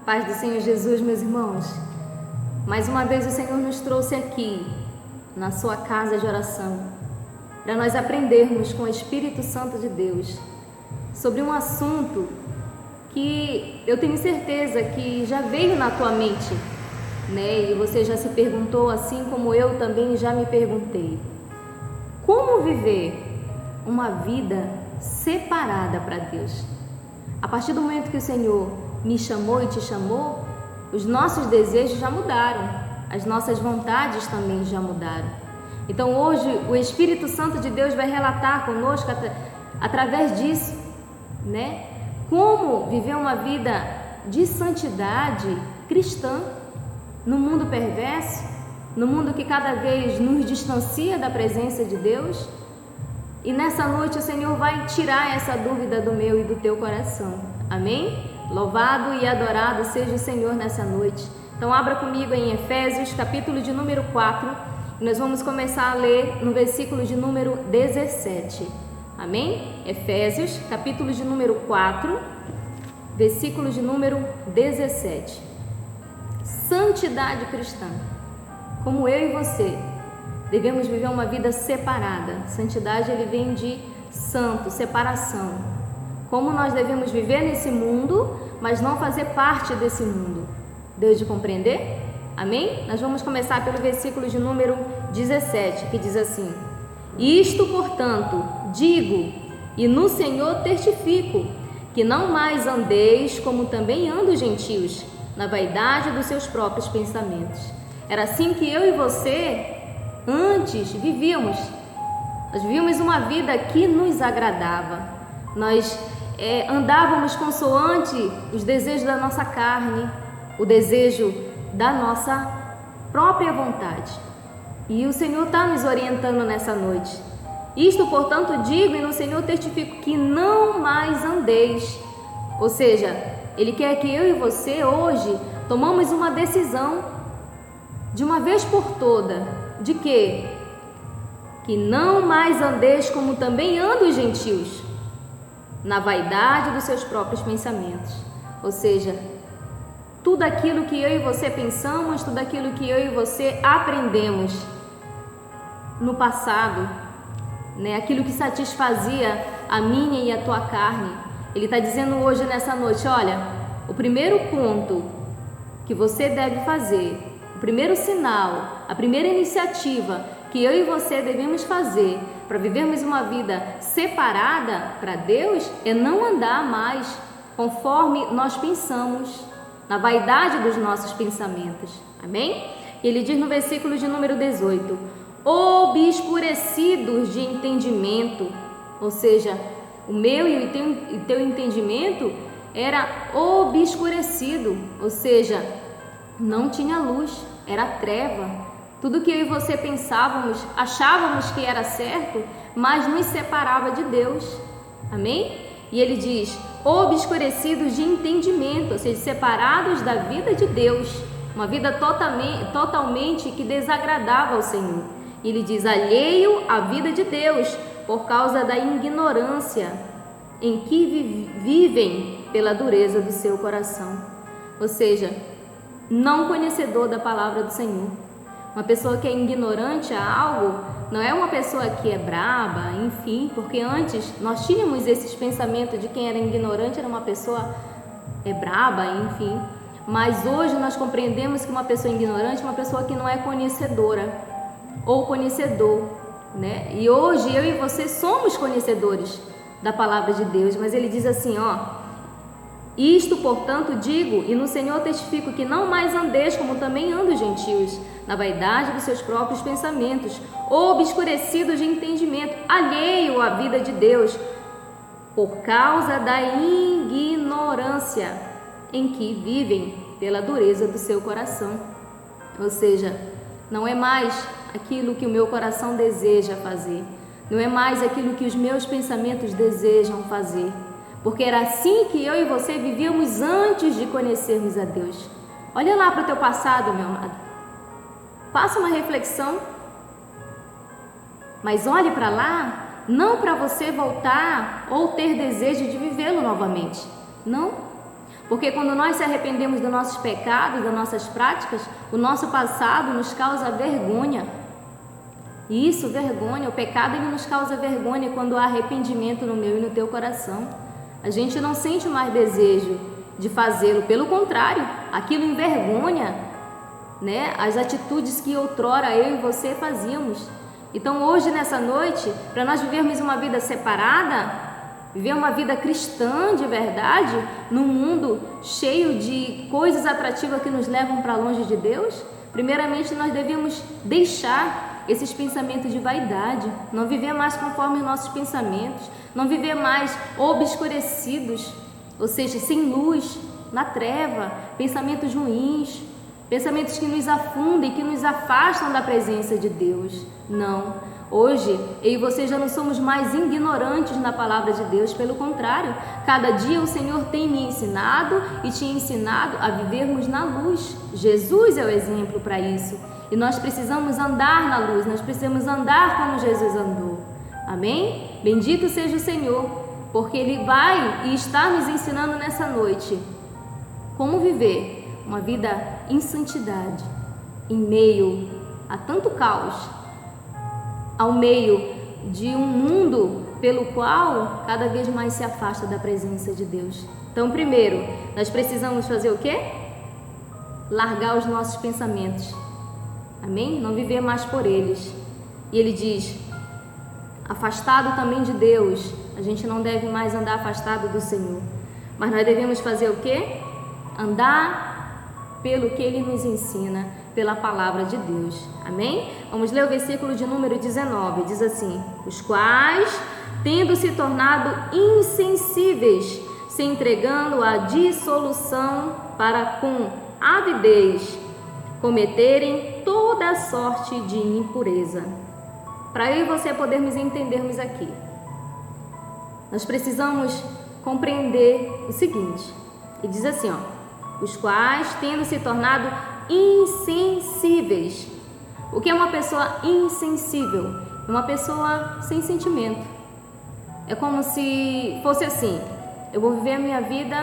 Paz do Senhor Jesus, meus irmãos. Mais uma vez o Senhor nos trouxe aqui, na sua casa de oração, para nós aprendermos com o Espírito Santo de Deus sobre um assunto que eu tenho certeza que já veio na tua mente, né? E você já se perguntou, assim como eu também já me perguntei: como viver uma vida separada para Deus? A partir do momento que o Senhor me chamou e te chamou, os nossos desejos já mudaram, as nossas vontades também já mudaram. Então hoje o Espírito Santo de Deus vai relatar conosco através disso, né? Como viver uma vida de santidade cristã no mundo perverso, no mundo que cada vez nos distancia da presença de Deus. E nessa noite o Senhor vai tirar essa dúvida do meu e do teu coração. Amém? Louvado e adorado seja o Senhor nessa noite. Então abra comigo em Efésios, capítulo de número 4, e nós vamos começar a ler no versículo de número 17. Amém? Efésios, capítulo de número 4, versículo de número 17. Santidade cristã. Como eu e você devemos viver uma vida separada. Santidade, ele vem de santo, separação. Como nós devemos viver nesse mundo, mas não fazer parte desse mundo. Deu de compreender? Amém? Nós vamos começar pelo versículo de número 17, que diz assim: Isto, portanto, digo, e no Senhor testifico, que não mais andeis como também andam os gentios, na vaidade dos seus próprios pensamentos. Era assim que eu e você antes vivíamos. Nós vivíamos uma vida que nos agradava. Nós andávamos consoante os desejos da nossa carne, o desejo da nossa própria vontade. E o Senhor está nos orientando nessa noite. Isto, portanto, digo e no Senhor testifico, que não mais andeis. Ou seja, Ele quer que eu e você hoje tomamos uma decisão de uma vez por toda, de quê? Que não mais andeis como também andam os gentios, na vaidade dos seus próprios pensamentos. Ou seja, tudo aquilo que eu e você pensamos, tudo aquilo que eu e você aprendemos no passado, né? Aquilo que satisfazia a minha e a tua carne. Ele está dizendo hoje nessa noite: olha, o primeiro ponto que você deve fazer, o primeiro sinal, a primeira iniciativa que eu e você devemos fazer para vivermos uma vida separada para Deus é não andar mais conforme nós pensamos, na vaidade dos nossos pensamentos. Amém? E ele diz no versículo de número 18: obscurecidos de entendimento. Ou seja, o meu e o teu entendimento era obscurecido, ou seja, não tinha luz, era treva. Tudo que eu e você pensávamos, achávamos que era certo, mas nos separava de Deus. Amém? E ele diz: obscurecidos de entendimento, ou seja, separados da vida de Deus, uma vida totalmente que desagradava ao Senhor. E ele diz: alheio à vida de Deus, por causa da ignorância em que vivem pela dureza do seu coração. Ou seja, não conhecedor da palavra do Senhor. Uma pessoa que é ignorante a algo não é uma pessoa que é braba, enfim, porque antes nós tínhamos esses pensamentos de quem era ignorante era uma pessoa braba, enfim. Mas hoje nós compreendemos que uma pessoa ignorante é uma pessoa que não é conhecedora ou conhecedor, né? E hoje eu e você somos conhecedores da palavra de Deus, mas ele diz assim, ó: isto, portanto, digo, e no Senhor testifico, que não mais andeis como também andam os gentios, na vaidade dos seus próprios pensamentos, obscurecidos de entendimento, alheio à vida de Deus, por causa da ignorância em que vivem pela dureza do seu coração. Ou seja, não é mais aquilo que o meu coração deseja fazer, não é mais aquilo que os meus pensamentos desejam fazer. Porque era assim que eu e você vivíamos antes de conhecermos a Deus. Olha lá para o teu passado, meu amado. Faça uma reflexão. Mas olhe para lá, não para você voltar ou ter desejo de vivê-lo novamente. Não. Porque quando nós se arrependemos dos nossos pecados, das nossas práticas, o nosso passado nos causa vergonha. E isso, vergonha, o pecado ele nos causa vergonha quando há arrependimento no meu e no teu coração. A gente não sente mais desejo de fazê-lo, pelo contrário, aquilo envergonha, né, as atitudes que outrora eu e você fazíamos. Então hoje, nessa noite, para nós vivermos uma vida separada, viver uma vida cristã de verdade, num mundo cheio de coisas atrativas que nos levam para longe de Deus, primeiramente nós devemos deixar esses pensamentos de vaidade, não viver mais conforme os nossos pensamentos, não viver mais obscurecidos, ou seja, sem luz, na treva, pensamentos ruins, pensamentos que nos afundem, que nos afastam da presença de Deus. Não, hoje eu e você já não somos mais ignorantes na palavra de Deus, pelo contrário, cada dia o Senhor tem me ensinado e te ensinado a vivermos na luz. Jesus é o exemplo para isso e nós precisamos andar na luz, nós precisamos andar como Jesus andou. Amém? Bendito seja o Senhor, porque Ele vai e está nos ensinando nessa noite como viver uma vida em santidade, em meio a tanto caos, ao meio de um mundo pelo qual cada vez mais se afasta da presença de Deus. Então, primeiro, nós precisamos fazer o quê? Largar os nossos pensamentos, amém? Não viver mais por eles. E ele diz, afastado também de Deus, a gente não deve mais andar afastado do Senhor, mas nós devemos fazer o quê? Andar pelo que Ele nos ensina, pela palavra de Deus, amém? Vamos ler o versículo de número 19, diz assim, os quais, tendo se tornado insensíveis, se entregando à dissolução para com avidez, cometerem toda sorte de impureza. Para eu e você podermos entendermos aqui, nós precisamos compreender o seguinte, ele diz assim, ó, os quais, tendo se tornado insensíveis. O que é uma pessoa insensível? Uma pessoa sem sentimento. É como se fosse assim, eu vou viver a minha vida,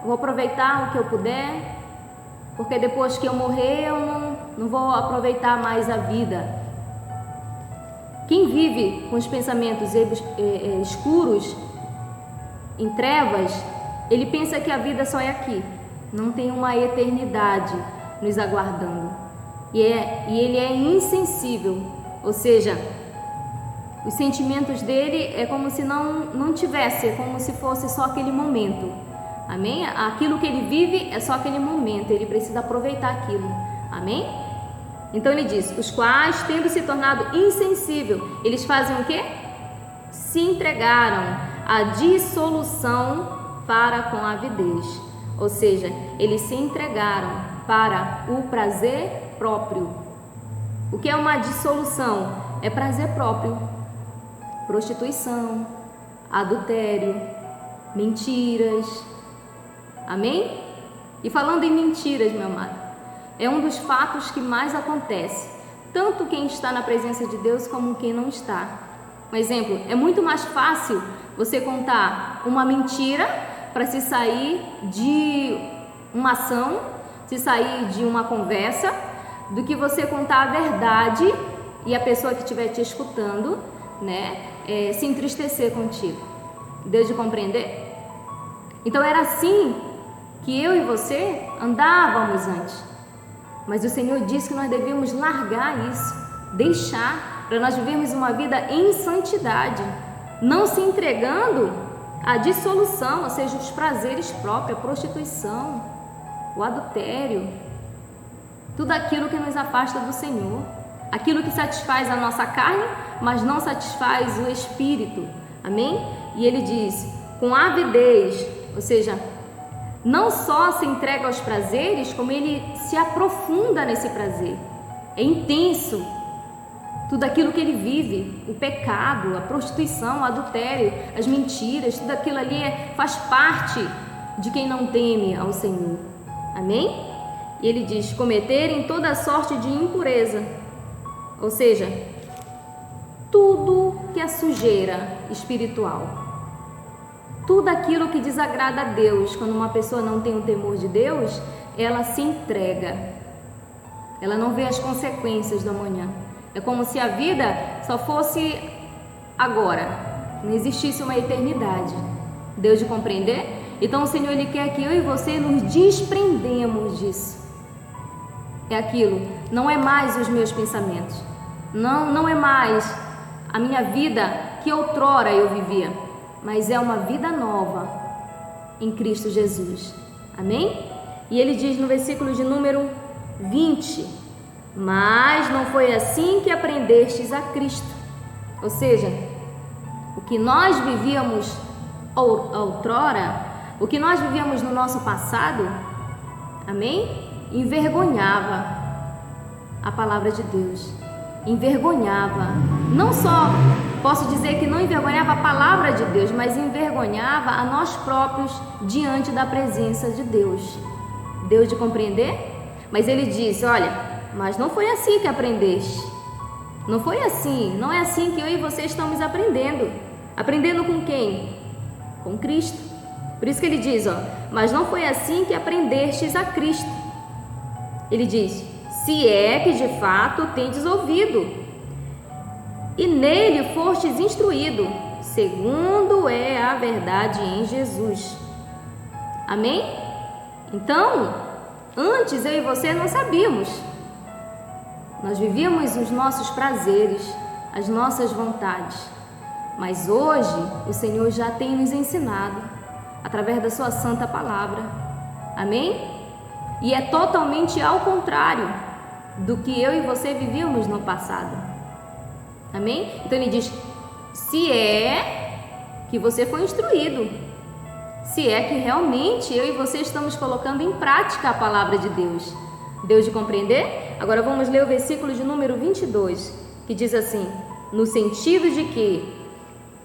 vou aproveitar o que eu puder, porque depois que eu morrer eu não vou aproveitar mais a vida. Quem vive com os pensamentos escuros, em trevas, ele pensa que a vida só é aqui, não tem uma eternidade nos aguardando. E ele é insensível, ou seja, os sentimentos dele é como se não tivesse, é como se fosse só aquele momento, amém? Aquilo que ele vive é só aquele momento, ele precisa aproveitar aquilo, amém? Então ele diz, os quais, tendo se tornado insensível, eles fazem o quê? Se entregaram à dissolução para com a avidez, ou seja, eles se entregaram para o prazer próprio. O que é uma dissolução? É prazer próprio, prostituição, adultério, mentiras, amém? E falando em mentiras, meu amado, é um dos fatos que mais acontece, tanto quem está na presença de Deus como quem não está. Um exemplo, é muito mais fácil você contar uma mentira para se sair de uma ação, se sair de uma conversa, do que você contar a verdade e a pessoa que estiver te escutando, né, se entristecer contigo. Deu de compreender? Então era assim que eu e você andávamos antes. Mas o Senhor disse que nós devemos largar isso, deixar, para nós vivermos uma vida em santidade, não se entregando à dissolução, ou seja, os prazeres próprios, a prostituição, o adultério, tudo aquilo que nos afasta do Senhor, aquilo que satisfaz a nossa carne, mas não satisfaz o espírito, amém? E ele diz, com avidez, ou seja, não só se entrega aos prazeres, como ele se aprofunda nesse prazer, é intenso, tudo aquilo que ele vive, o pecado, a prostituição, o adultério, as mentiras, tudo aquilo ali faz parte de quem não teme ao Senhor, amém? E ele diz, cometerem toda sorte de impureza, ou seja, tudo que é sujeira espiritual, tudo aquilo que desagrada a Deus. Quando uma pessoa não tem o temor de Deus, ela se entrega. Ela não vê as consequências do amanhã. É como se a vida só fosse agora, não existisse uma eternidade. Deu de compreender? Então o Senhor, Ele quer que eu e você nos desprendemos disso. É aquilo, não é mais os meus pensamentos, não é mais a minha vida que outrora eu vivia, mas é uma vida nova em Cristo Jesus. Amém? E Ele diz no versículo de número 20: mas não foi assim que aprendestes a Cristo. Ou seja, o que nós vivíamos outrora, o que nós vivíamos no nosso passado, amém? Envergonhava a palavra de Deus, envergonhava, não só posso dizer que não envergonhava a palavra de Deus, mas envergonhava a nós próprios diante da presença de Deus. Deu de compreender? Mas Ele disse: olha, mas não foi assim que aprendeste, não foi assim, não é assim que eu e você estamos aprendendo. Aprendendo com quem? Com Cristo. Por isso que Ele diz, mas não foi assim que aprendestes a Cristo. Ele diz: se é que de fato tendes ouvido, e nele fostes instruído, segundo é a verdade em Jesus. Amém? Então, antes eu e você não sabíamos. Nós vivíamos os nossos prazeres, as nossas vontades. Mas hoje o Senhor já tem nos ensinado através da sua santa palavra. Amém? E é totalmente ao contrário do que eu e você vivíamos no passado. Amém? Então Ele diz: se é que você foi instruído, se é que realmente eu e você estamos colocando em prática a palavra de Deus. Deu de compreender? Agora vamos ler o versículo de número 22, que diz assim: no sentido de que,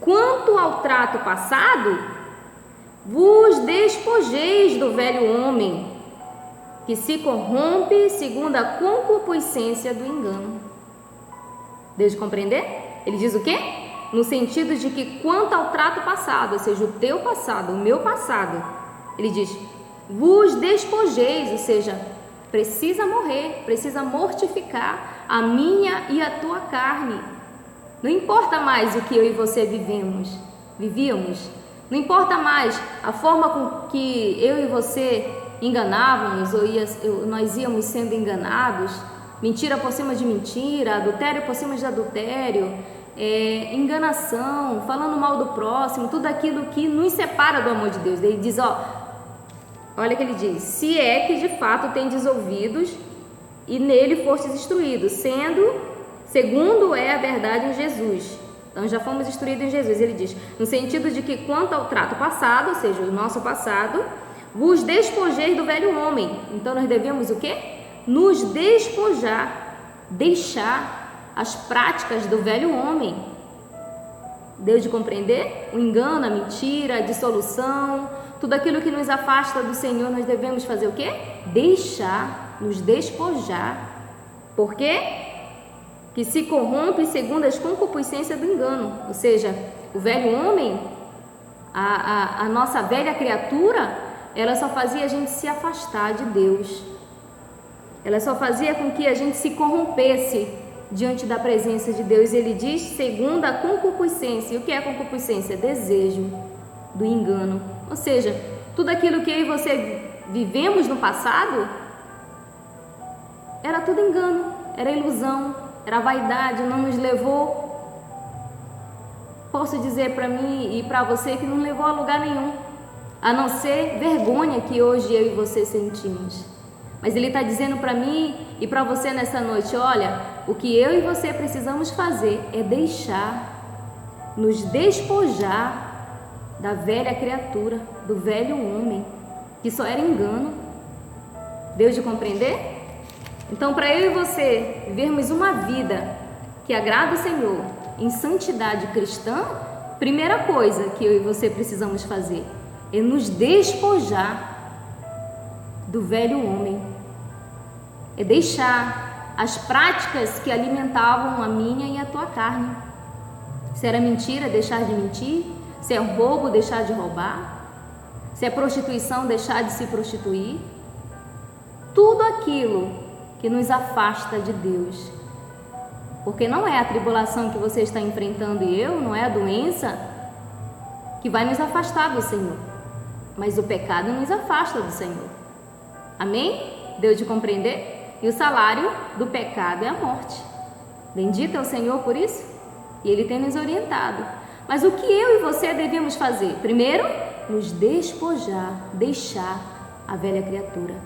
quanto ao trato passado, vos despojeis do velho homem, que se corrompe segundo a concupiscência do engano. Deu de compreender? Ele diz o quê? No sentido de que, quanto ao trato passado, ou seja, o teu passado, o meu passado, Ele diz: vos despojeis, ou seja, precisa morrer, precisa mortificar a minha e a tua carne. Não importa mais o que eu e você vivíamos, não importa mais a forma com que eu e você enganávamos ou nós íamos sendo enganados, mentira por cima de mentira, adultério por cima de adultério, enganação, falando mal do próximo, tudo aquilo que nos separa do amor de Deus. Ele diz, olha que Ele diz: se é que de fato tendes ouvidos e nele fostes instruídos, segundo é a verdade em Jesus. Então já fomos instruídos em Jesus. Ele diz, no sentido de que, quanto ao trato passado, ou seja, o nosso passado, vos despojeis do velho homem. Então nós devemos o quê? Nos despojar, deixar as práticas do velho homem. Deu de compreender? O engano, a mentira, a dissolução, tudo aquilo que nos afasta do Senhor, nós devemos fazer o quê? Deixar, nos despojar. Por quê? Que se corrompe segundo as concupiscências do engano. Ou seja, o velho homem, a nossa velha criatura, ela só fazia a gente se afastar de Deus. Ela só fazia com que a gente se corrompesse diante da presença de Deus. Ele diz, segundo a concupiscência. E o que é concupiscência? Desejo do engano. Ou seja, tudo aquilo que eu e você vivemos no passado era tudo engano, era ilusão, era vaidade, não nos levou, posso dizer para mim e para você, que não levou a lugar nenhum, a não ser vergonha que hoje eu e você sentimos. Mas Ele está dizendo para mim e para você nessa noite: olha, o que eu e você precisamos fazer é deixar, nos despojar da velha criatura, do velho homem, que só era engano. Deu de compreender? Então, para eu e você vivermos uma vida que agrada o Senhor em santidade cristã, primeira coisa que eu e você precisamos fazer é nos despojar do velho homem, é deixar as práticas que alimentavam a minha e a tua carne. Se era mentira, deixar de mentir. Se é roubo, deixar de roubar. Se é prostituição, deixar de se prostituir. Tudo aquilo que nos afasta de Deus. Porque não é a tribulação que você está enfrentando e eu, não é a doença que vai nos afastar do Senhor. Mas o pecado nos afasta do Senhor. Amém? Deu de compreender? E o salário do pecado é a morte. Bendito é o Senhor por isso. E Ele tem nos orientado. Mas o que eu e você devemos fazer? Primeiro, nos despojar, deixar a velha criatura.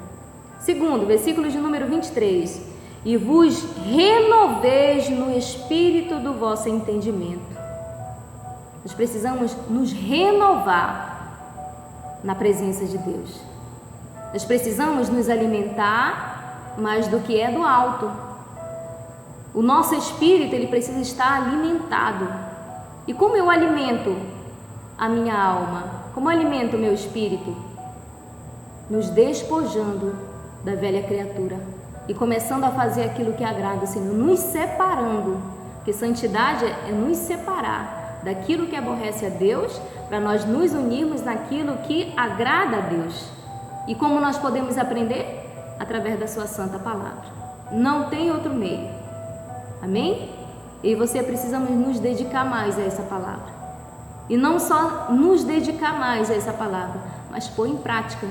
Segundo, versículo de número 23. E vos renoveis no espírito do vosso entendimento. Nós precisamos nos renovar na presença de Deus. Nós precisamos nos alimentar mais do que é do alto. O nosso espírito, ele precisa estar alimentado. E como eu alimento a minha alma? Como eu alimento o meu espírito? Nos despojando da velha criatura e começando a fazer aquilo que agrada o Senhor, nos separando, porque santidade é nos separar daquilo que aborrece a Deus, para nós nos unirmos naquilo que agrada a Deus. E como nós podemos aprender? Através da sua santa palavra. Não tem outro meio. Amém? Eu e você precisamos nos dedicar mais a essa palavra. E não só nos dedicar mais a essa palavra, mas pôr em prática.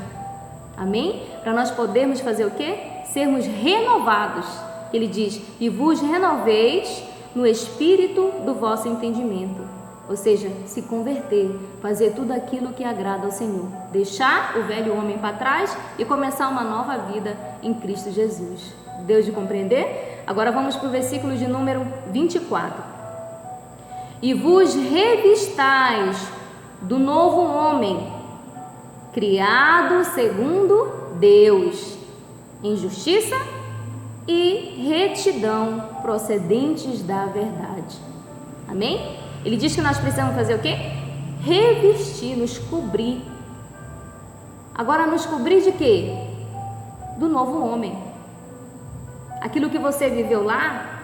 Amém? Para nós podermos fazer o quê? Sermos renovados. Ele diz, e vos renoveis no espírito do vosso entendimento. Ou seja, se converter, fazer tudo aquilo que agrada ao Senhor. Deixar o velho homem para trás e começar uma nova vida em Cristo Jesus. Deu de compreender? Agora vamos para o versículo de número 24. E vos revistais do novo homem, criado segundo Deus, em justiça e retidão procedentes da verdade. Amém? Ele diz que nós precisamos fazer o quê? Revestir, nos cobrir. Agora, nos cobrir de quê? Do novo homem. Aquilo que você viveu lá,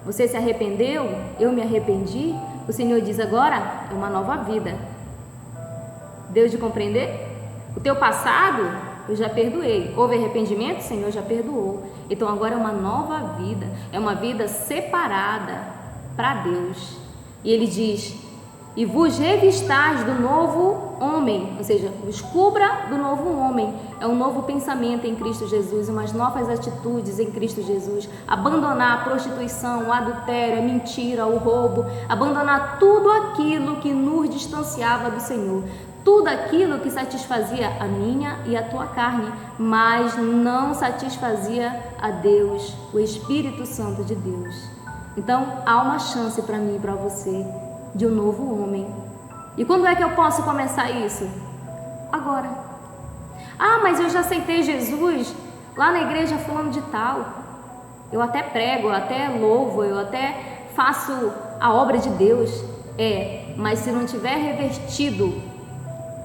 você se arrependeu, eu me arrependi, o Senhor diz agora é uma nova vida. Deu de compreender? O teu passado eu já perdoei. Houve arrependimento? O Senhor já perdoou. Então agora é uma nova vida, é uma vida separada para Deus. E ele diz, e vos revistais do novo homem, ou seja, vos cubra do novo homem. É um novo pensamento em Cristo Jesus, umas novas atitudes em Cristo Jesus. Abandonar a prostituição, o adultério, a mentira, o roubo, abandonar tudo aquilo que nos distanciava do Senhor. Tudo aquilo que satisfazia a minha e a tua carne, mas não satisfazia a Deus, o Espírito Santo de Deus. Então, há uma chance para mim e para você de um novo homem. E quando é que eu posso começar isso? Agora. Ah, mas eu já aceitei Jesus lá na igreja fulano de tal. Eu até prego, eu até louvo, eu até faço a obra de Deus. Mas se não tiver revestido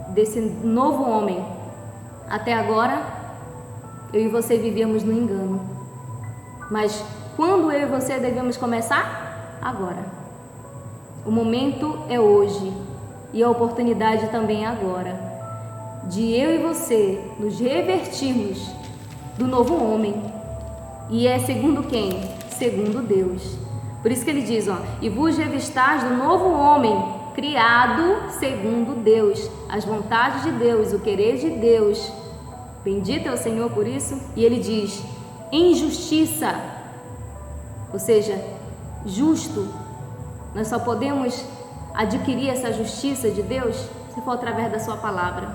desse novo homem, até agora, eu e você vivíamos no engano. Mas quando eu e você devemos começar? Agora. O momento é hoje e a oportunidade também é agora, de eu e você nos revertirmos do novo homem. E é segundo quem? Segundo Deus. Por isso que ele diz, e vos revistais do novo homem, criado segundo Deus, as vontades de Deus, o querer de Deus. Bendito é o Senhor por isso. E ele diz, em justiça, ou seja, justo. Nós só podemos adquirir essa justiça de Deus se for através da sua palavra,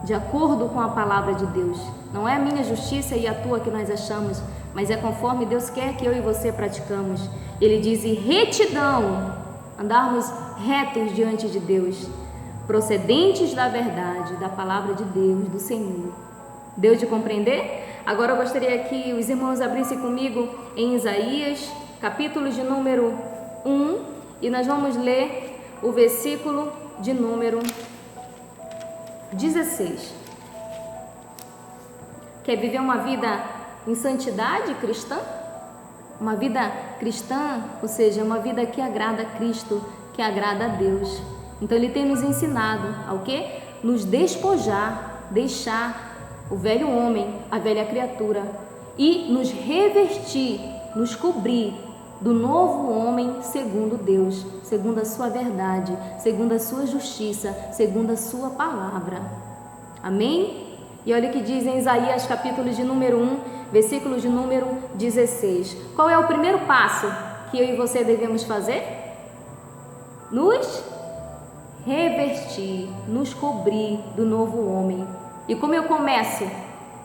de acordo com a palavra de Deus. Não é a minha justiça e a tua que nós achamos, mas é conforme Deus quer que eu e você praticamos. Ele diz, e retidão, andarmos retos diante de Deus, procedentes da verdade, da palavra de Deus, do Senhor. Deu de compreender? Agora eu gostaria que os irmãos abrissem comigo em Isaías, capítulo de número 1, e nós vamos ler o versículo de número 16. Quer viver uma vida em santidade cristã? Uma vida cristã, ou seja, uma vida que agrada a Cristo, que agrada a Deus. Então Ele tem nos ensinado ao quê? Nos despojar, deixar o velho homem, a velha criatura e nos revestir, nos cobrir do novo homem segundo Deus, segundo a sua verdade, segundo a sua justiça, segundo a sua palavra. Amém? E olha o que diz em Isaías capítulo de número 1, versículo de número 16. Qual é o primeiro passo que eu e você devemos fazer? Nos revestir, nos cobrir do novo homem. E como eu começo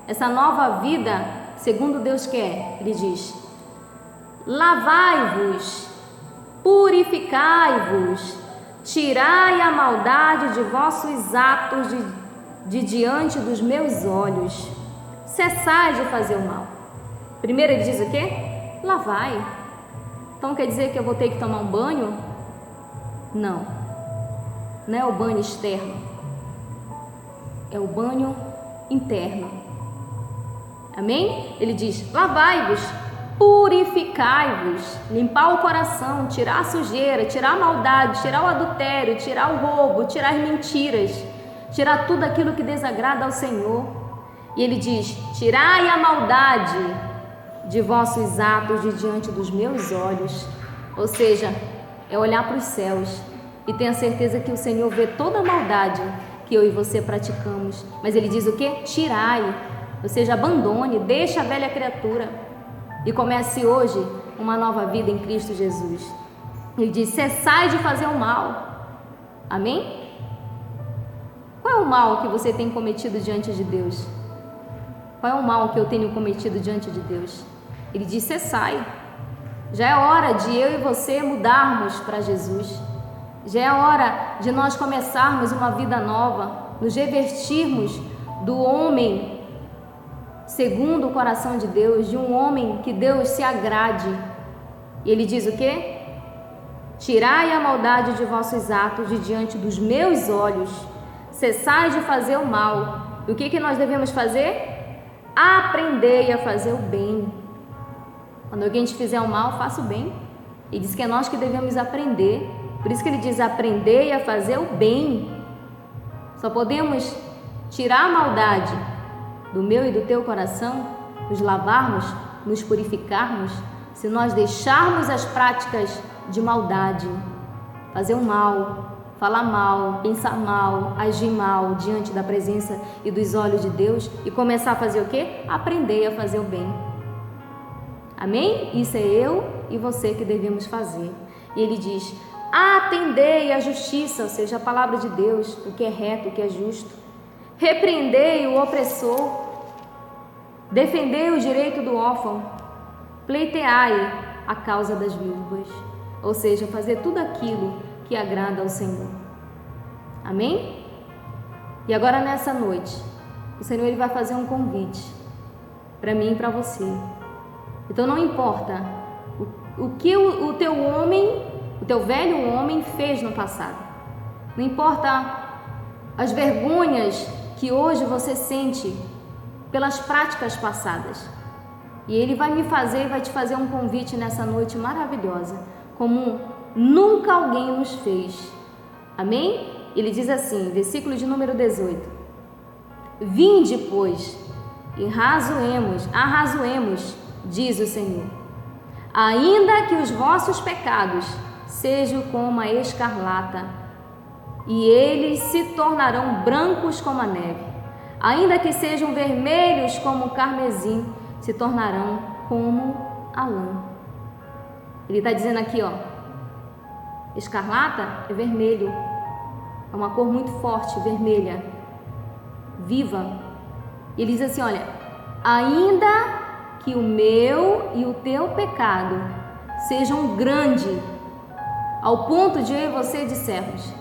essa nova vida, segundo Deus quer? Ele diz: lavai-vos, purificai-vos, tirai a maldade de vossos atos de diante dos meus olhos, cessai de fazer o mal. Primeiro ele diz o quê? Lavai. Então quer dizer que eu vou ter que tomar um banho? Não, não é o banho externo, é o banho interno. Amém? Ele diz: lavai-vos, purificai-vos, limpar o coração, tirar a sujeira, tirar a maldade, tirar o adultério, tirar o roubo, tirar as mentiras, tirar tudo aquilo que desagrada ao Senhor. E ele diz: tirai a maldade de vossos atos de diante dos meus olhos. Ou seja, é olhar para os céus e ter a certeza que o Senhor vê toda a maldade que eu e você praticamos. Mas ele diz o quê? Tirai, ou seja, abandone, deixe a velha criatura e comece hoje uma nova vida em Cristo Jesus. Ele diz: cessai de fazer o mal. Amém? Qual é o mal que você tem cometido diante de Deus? Qual é o mal que eu tenho cometido diante de Deus? Ele diz: cessai. Já é hora de eu e você mudarmos para Jesus. Já é hora de nós começarmos uma vida nova, nos revestirmos do homem segundo o coração de Deus, de um homem que Deus se agrade. E ele diz o quê? Tirai a maldade de vossos atos de diante dos meus olhos, cessai de fazer o mal. E o que nós devemos fazer? Aprendei a fazer o bem. Quando alguém te fizer o mal, faça o bem. Ele diz que é nós que devemos aprender. Por isso que ele diz: aprendei a fazer o bem. Só podemos tirar a maldade do meu e do teu coração, nos lavarmos, nos purificarmos, se nós deixarmos as práticas de maldade, fazer o mal, falar mal, pensar mal, agir mal diante da presença e dos olhos de Deus e começar a fazer o quê? Aprender a fazer o bem. Amém? Isso é eu e você que devemos fazer. E ele diz: atendei à justiça, ou seja, a palavra de Deus, o que é reto, o que é justo. Repreendei o opressor, defendei o direito do órfão, pleiteai a causa das viúvas, ou seja, fazer tudo aquilo que agrada ao Senhor. Amém? E agora nessa noite, o Senhor ele vai fazer um convite para mim e para você. Então não importa o que o teu homem, o teu velho homem fez no passado. Não importa as vergonhas que hoje você sente pelas práticas passadas. E ele vai me fazer, vai te fazer um convite nessa noite maravilhosa, como nunca alguém nos fez. Amém? Ele diz assim, versículo de número 18: vinde, pois, e arrazoemos, diz o Senhor. Ainda que os vossos pecados sejam como a escarlata, e eles se tornarão brancos como a neve. Ainda que sejam vermelhos como o carmesim, se tornarão como a lã. Ele está dizendo aqui, ó, escarlata é vermelho, é uma cor muito forte, vermelha, viva. E ele diz assim, olha, ainda que o meu e o teu pecado sejam grandes, ao ponto de eu e você dissermos,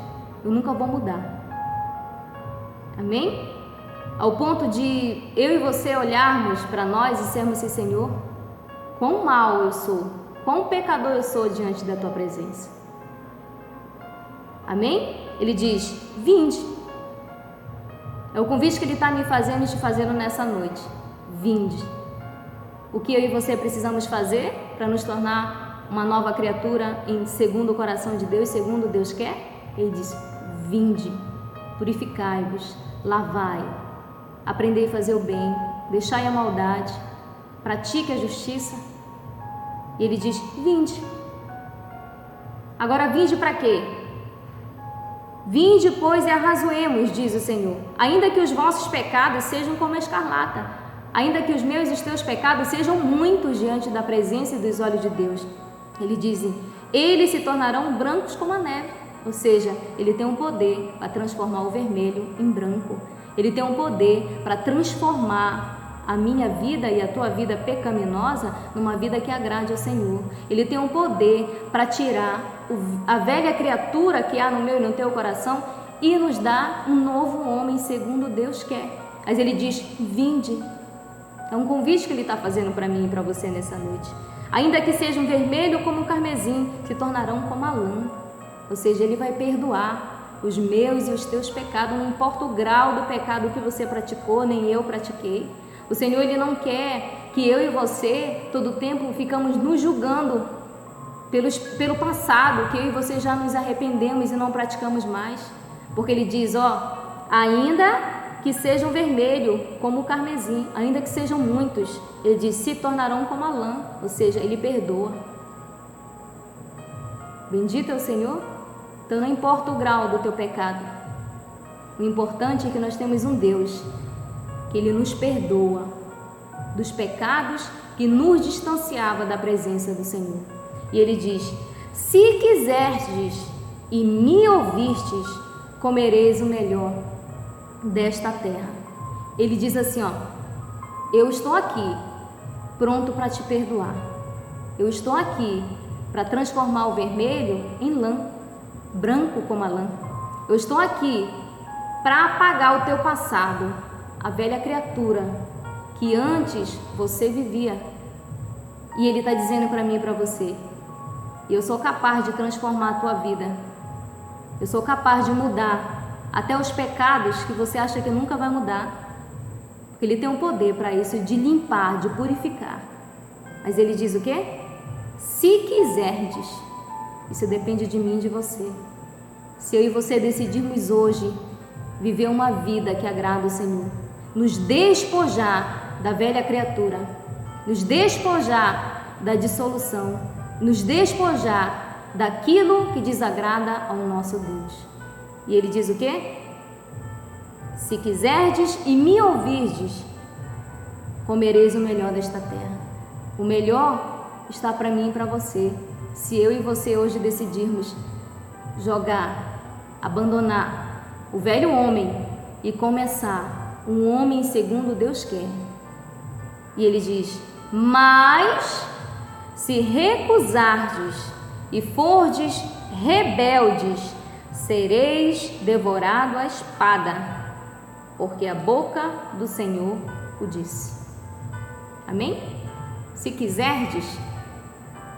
eu nunca vou mudar. Amém? Ao ponto de eu e você olharmos para nós e dissermos assim, Senhor, quão mal eu sou, quão pecador eu sou diante da tua presença. Amém? Ele diz, vinde. É o convite que ele está me fazendo e te fazendo nessa noite. Vinde. O que eu e você precisamos fazer para nos tornar uma nova criatura segundo o coração de Deus, segundo Deus quer? Ele diz, Vinde, purificai-vos, lavai, aprendei a fazer o bem, deixai a maldade, pratique a justiça. E ele diz: vinde. Agora vinde para quê? Vinde, pois, e arrazoemos, diz o Senhor. Ainda que os vossos pecados sejam como a escarlata, ainda que os meus e os teus pecados sejam muitos diante da presença e dos olhos de Deus. Ele diz: eles se tornarão brancos como a neve. Ou seja, ele tem um poder para transformar o vermelho em branco. Ele tem um poder para transformar a minha vida e a tua vida pecaminosa numa vida que agrade ao Senhor. Ele tem um poder para tirar a velha criatura que há no meu e no teu coração e nos dar um novo homem segundo Deus quer. Mas ele diz: vinde. É um convite que ele está fazendo para mim e para você nessa noite. Ainda que sejam vermelho como o carmesim, se tornarão como a lã. Ou seja, ele vai perdoar os meus e os teus pecados, não importa o grau do pecado que você praticou, nem eu pratiquei. O Senhor, ele não quer que eu e você, todo o tempo, ficamos nos julgando pelo passado, que eu e você já nos arrependemos e não praticamos mais. Porque ele diz: ainda que sejam vermelho como o carmesim, ainda que sejam muitos, ele diz, se tornarão como a lã, ou seja, ele perdoa. Bendito é o Senhor. Então não importa o grau do teu pecado, o importante é que nós temos um Deus que ele nos perdoa dos pecados que nos distanciava da presença do Senhor. E ele diz: se quiserdes e me ouvistes, comereis o melhor desta terra. Ele diz assim, eu estou aqui pronto para te perdoar. Eu estou aqui para transformar o vermelho em lã, branco como a lã. Eu estou aqui para apagar o teu passado, a velha criatura que antes você vivia. E ele está dizendo para mim e para você: eu sou capaz de transformar a tua vida. Eu sou capaz de mudar até os pecados que você acha que nunca vai mudar. Porque ele tem um poder para isso, de limpar, de purificar. Mas ele diz o quê? Se quiserdes. Isso depende de mim e de você. Se eu e você decidirmos hoje viver uma vida que agrada o Senhor, nos despojar da velha criatura, nos despojar da dissolução, nos despojar daquilo que desagrada ao nosso Deus. E ele diz o quê? Se quiserdes e me ouvirdes, comereis o melhor desta terra. O melhor está para mim e para você. Se eu e você hoje decidirmos jogar, abandonar o velho homem e começar um homem segundo Deus quer. E ele diz: mas se recusardes e fordes rebeldes, sereis devorado à espada, porque a boca do Senhor o disse. Amém? Se quiserdes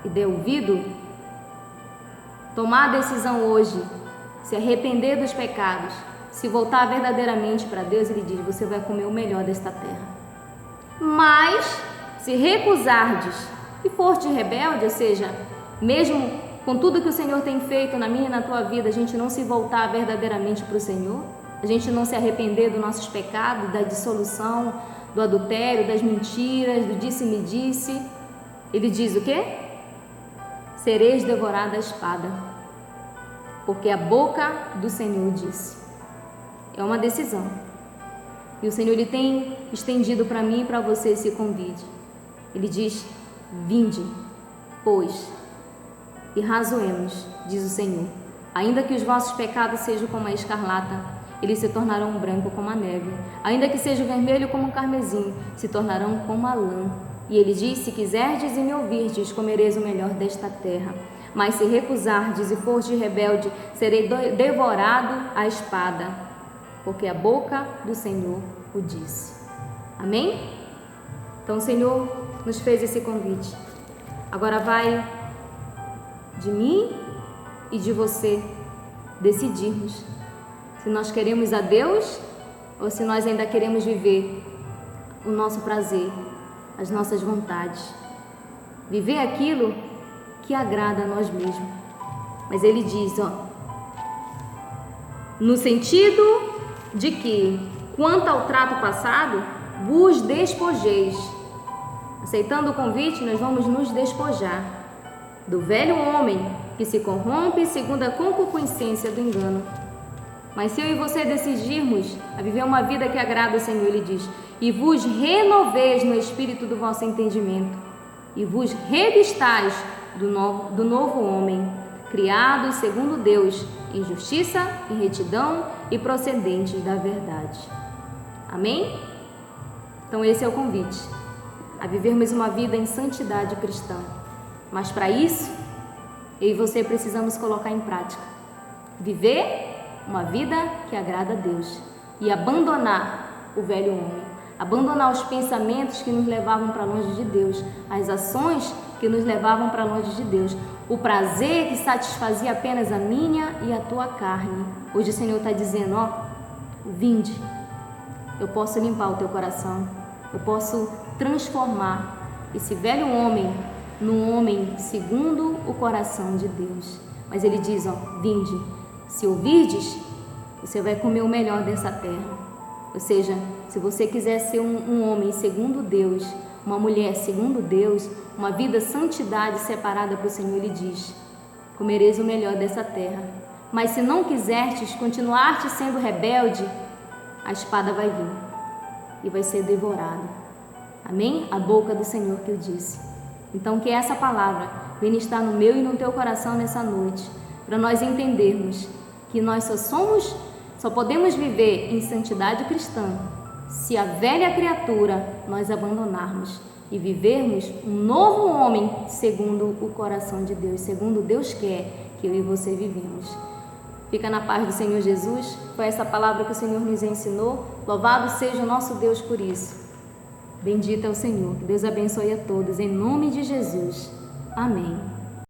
e der ouvido, tomar a decisão hoje, se arrepender dos pecados, se voltar verdadeiramente para Deus, ele diz: você vai comer o melhor desta terra. Mas se recusardes e fordes rebelde, ou seja, mesmo com tudo que o Senhor tem feito na minha e na tua vida, a gente não se voltar verdadeiramente para o Senhor, a gente não se arrepender dos nossos pecados, da dissolução, do adultério, das mentiras, do disse-me-disse, ele diz o quê? Sereis devorado à espada, porque a boca do Senhor disse. É uma decisão. E o Senhor, ele tem estendido para mim e para você esse convite. Ele diz: vinde, pois, e razoemos, diz o Senhor. Ainda que os vossos pecados sejam como a escarlata, eles se tornarão branco como a neve. Ainda que seja vermelho como o carmesim, se tornarão como a lã. E ele diz: se quiserdes e me ouvirdes, comereis o melhor desta terra. Mas se recusardes e fordes rebelde, serei devorado à espada, porque a boca do Senhor o disse. Amém? Então o Senhor nos fez esse convite. Agora vai de mim e de você decidirmos se nós queremos a Deus ou se nós ainda queremos viver o nosso prazer, as nossas vontades, viver aquilo que agrada a nós mesmos. Mas ele diz, no sentido de que, quanto ao trato passado, vos despojeis. Aceitando o convite, nós vamos nos despojar do velho homem que se corrompe segundo a concupiscência do engano. Mas se eu e você decidirmos a viver uma vida que agrada ao Senhor, Ele diz: e vos renoveis no espírito do vosso entendimento, e vos revistais do novo homem, criado segundo Deus, em justiça, em retidão e procedentes da verdade. Amém? Então esse é o convite, a vivermos uma vida em santidade cristã. Mas para isso, eu e você precisamos colocar em prática. Viver uma vida que agrada a Deus e abandonar o velho homem. Abandonar os pensamentos que nos levavam para longe de Deus, as ações que nos levavam para longe de Deus, o prazer que satisfazia apenas a minha e a tua carne. Hoje o Senhor está dizendo, vinde, eu posso limpar o teu coração, eu posso transformar esse velho homem num homem segundo o coração de Deus. Mas Ele diz, vinde, se ouvirdes, você vai comer o melhor dessa terra. Ou seja, se você quiser ser um homem segundo Deus, uma mulher segundo Deus, uma vida santidade separada para o Senhor, Ele diz, comereis o melhor dessa terra. Mas se não quisertes, continuar-te sendo rebelde, a espada vai vir e vai ser devorada. Amém? A boca do Senhor que eu disse. Então que essa palavra venha estar no meu e no teu coração nessa noite, para nós entendermos que nós só podemos viver em santidade cristã se a velha criatura nós abandonarmos e vivermos um novo homem segundo o coração de Deus, segundo Deus quer que eu e você vivemos. Fica na paz do Senhor Jesus. Foi essa palavra que o Senhor nos ensinou. Louvado seja o nosso Deus por isso. Bendito é o Senhor. Que Deus abençoe a todos. Em nome de Jesus. Amém.